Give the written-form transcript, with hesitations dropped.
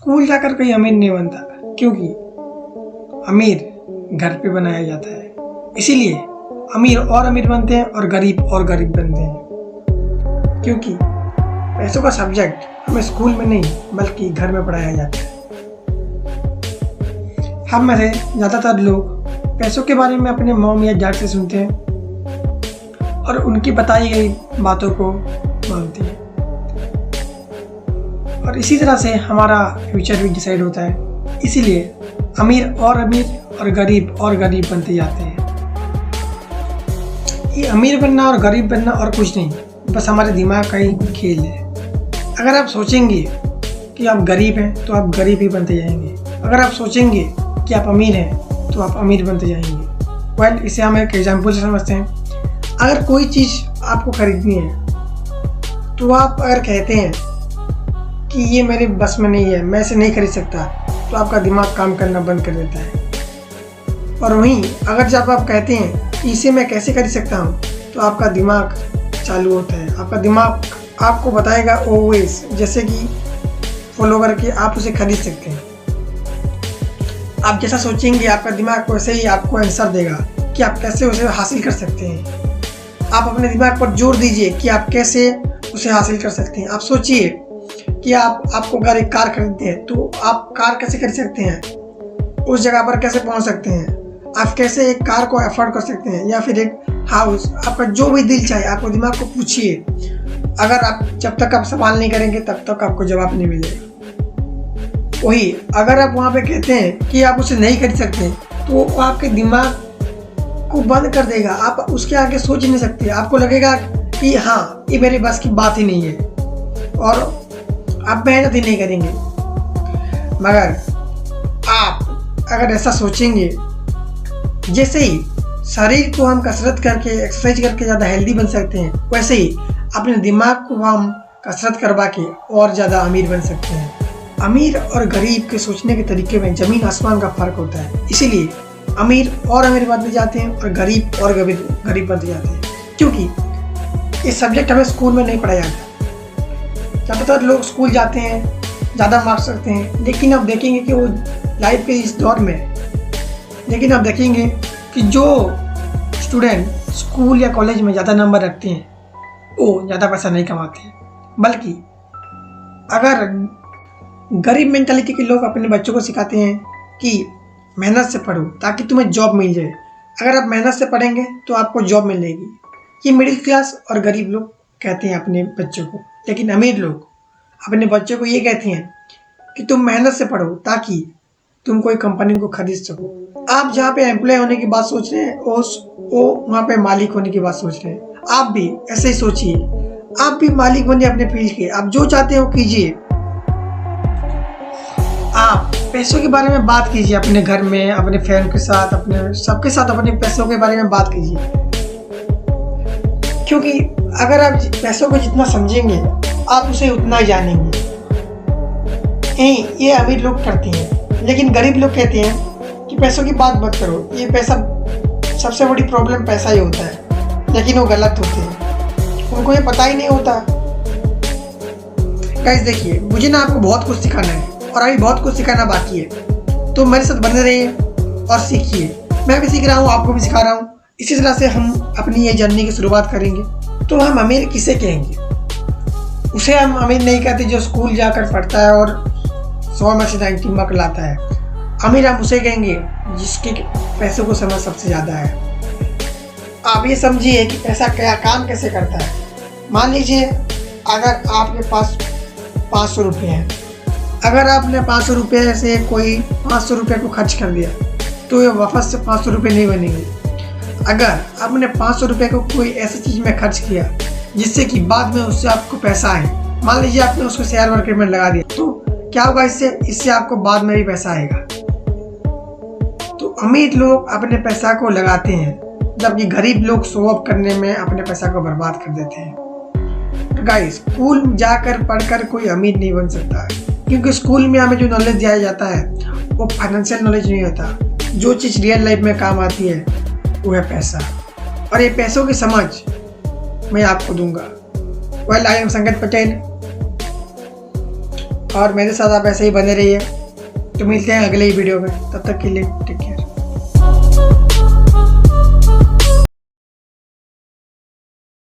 School जाकर कोई अमीर नहीं बनता, क्योंकि अमीर घर पे बनाया जाता है। इसीलिए अमीर और अमीर बनते हैं और गरीब बनते हैं, क्योंकि पैसों का सब्जेक्ट हमें स्कूल में नहीं बल्कि घर में पढ़ाया जाता है। हम में से ज़्यादातर लोग पैसों के बारे में अपने मॉम या डैड से सुनते हैं और उनकी बताई गई बातों को मानते हैं, और इसी तरह से हमारा फ्यूचर भी डिसाइड होता है। इसीलिए अमीर और गरीब बनते जाते हैं। ये अमीर बनना और गरीब बनना और कुछ नहीं, बस हमारे दिमाग का ही खेल है। अगर आप सोचेंगे कि आप गरीब हैं तो आप गरीब ही बनते जाएंगे। अगर आप सोचेंगे कि आप अमीर हैं तो आप अमीर बनते जाएंगे। इसे हम एक एग्जाम्पल से समझते हैं। अगर कोई चीज़ आपको खरीदनी है तो आप अगर कहते हैं कि ये मेरे बस में नहीं है, मैं इसे नहीं खरीद सकता, तो आपका दिमाग काम करना बंद कर देता है। और वहीं अगर जब आप कहते हैं कि इसे मैं कैसे खरीद सकता हूँ, तो आपका दिमाग चालू होता है। आपका दिमाग आपको बताएगा ऑलवेज, जैसे कि फॉलो करके आप उसे खरीद सकते हैं। आप जैसा सोचेंगे आपका दिमाग वैसे ही आपको आंसर देगा कि आप कैसे उसे हासिल कर सकते हैं। आप अपने दिमाग पर जोर दीजिए कि आप कैसे उसे हासिल कर सकते हैं। आप सोचिए कि आपको अगर एक कार खरीदते हैं तो आप कार कैसे खरीद सकते हैं, उस जगह पर कैसे पहुंच सकते हैं, आप कैसे एक कार को अफोर्ड कर सकते हैं, या फिर एक हाउस। आपका जो भी दिल चाहे आपको दिमाग को पूछिए। अगर आप जब तक आप सवाल नहीं करेंगे तब तक आपको जवाब नहीं मिलेगा। वही अगर आप वहाँ पे कहते हैं कि आप उसे नहीं खरीद सकते, तो वो आपके दिमाग को बंद कर देगा। आप उसके आगे सोच नहीं सकते। आपको लगेगा कि हाँ, ये मेरे बस की बात ही नहीं है, और आप मेहनत ही नहीं करेंगे। मगर आप अगर ऐसा सोचेंगे, जैसे ही शरीर को हम कसरत करके एक्सरसाइज करके ज़्यादा हेल्दी बन सकते हैं, वैसे ही अपने दिमाग को हम कसरत करवा के और ज़्यादा अमीर बन सकते हैं। अमीर और गरीब के सोचने के तरीके में ज़मीन आसमान का फ़र्क होता है। इसीलिए अमीर बनते जाते हैं और गरीब बनते जाते हैं, क्योंकि ये सब्जेक्ट हमें स्कूल में नहीं पढ़ाया जाता। ज़्यादातर लोग स्कूल जाते हैं, ज़्यादा मार्क्स रखते हैं, लेकिन आप देखेंगे कि वो लाइफ के इस दौर में लेकिन आप देखेंगे कि जो स्टूडेंट स्कूल या कॉलेज में ज़्यादा नंबर रखते हैं वो ज़्यादा पैसा नहीं कमाते हैं। बल्कि अगर गरीब मेंटालिटी के लोग अपने बच्चों को सिखाते हैं कि मेहनत से पढ़ो ताकि तुम्हें जॉब मिल जाए। अगर आप मेहनत से पढ़ेंगे तो आपको जॉब मिलेगी। ये मिडिल क्लास और गरीब लोग कहते हैं अपने बच्चों को, लेकिन अमीर लोग अपने बच्चों को ये कहते हैं कि तुम मेहनत से पढ़ो ताकि तुम कोई कंपनी को खरीद सको। आप जहाँ पे एम्प्लॉय होने की बात सोच रहे हैं, वो वहाँ पे मालिक होने की बात सोच रहे हैं। आप भी ऐसे ही सोचिए, आप भी मालिक बनिए अपने फील्ड के। आप जो चाहते हो कीजिए। आप पैसों के बारे में बात कीजिए अपने घर में, अपने फैमिली के साथ, अपने सबके साथ अपने पैसों के बारे में बात कीजिए। क्योंकि अगर आप पैसों को जितना समझेंगे आप उसे उतना ही जानेंगे। ये अमीर लोग करते हैं, लेकिन गरीब लोग कहते हैं कि पैसों की बात मत करो, ये पैसा, सबसे बड़ी प्रॉब्लम पैसा ही होता है। लेकिन वो गलत होते हैं, उनको ये पता ही नहीं होता। गाइस देखिए, मुझे ना आपको बहुत कुछ सिखाना है और अभी बहुत कुछ सिखाना बाकी है, तो मेरे साथ बने रहिए और सीखिए। मैं भी सीख रहा हूँ, आपको भी सिखा रहा हूँ। इसी तरह से हम अपनी ये जर्नी की शुरुआत करेंगे। तो हम अमीर किसे कहेंगे? उसे हम अमीर नहीं कहते जो स्कूल जाकर पढ़ता है और 100 में से 90 मार्क लाता है। अमीर हम उसे कहेंगे जिसके पैसों को समझ सबसे ज़्यादा है। आप ये समझिए कि पैसा क्या काम कैसे करता है। मान लीजिए अगर आपके पास 500 रुपये हैं, अगर आपने 500 रुपये से कोई 500 रुपये को खर्च कर दिया तो ये वापस से 500 रुपये नहीं बनेंगे। अगर आपने 500 रुपये को कोई ऐसी चीज़ में खर्च किया जिससे कि बाद में उससे आपको पैसा आए, मान लीजिए आपने उसको शेयर मार्केट में लगा दिया, तो क्या होगा? इससे आपको बाद में भी पैसा आएगा। तो अमीर लोग अपने पैसा को लगाते हैं, जबकि गरीब लोग शो ऑफ करने में अपने पैसा को बर्बाद कर देते हैं। तो गाइस, स्कूल जाकर पढ़कर कोई अमीर नहीं बन सकता है, क्योंकि स्कूल में हमें जो नॉलेज दिया जाता है वो फाइनेंशियल नॉलेज नहीं होता। जो चीज़ रियल लाइफ में काम आती है वो है पैसा, और ये पैसों की समझ मैं आपको दूंगा। आई एम संगत पटेल। और मेरे साथ आप ऐसे ही बने रहिए। तो मिलते हैं अगले ही वीडियो में, तब तक के लिए टेक केयर।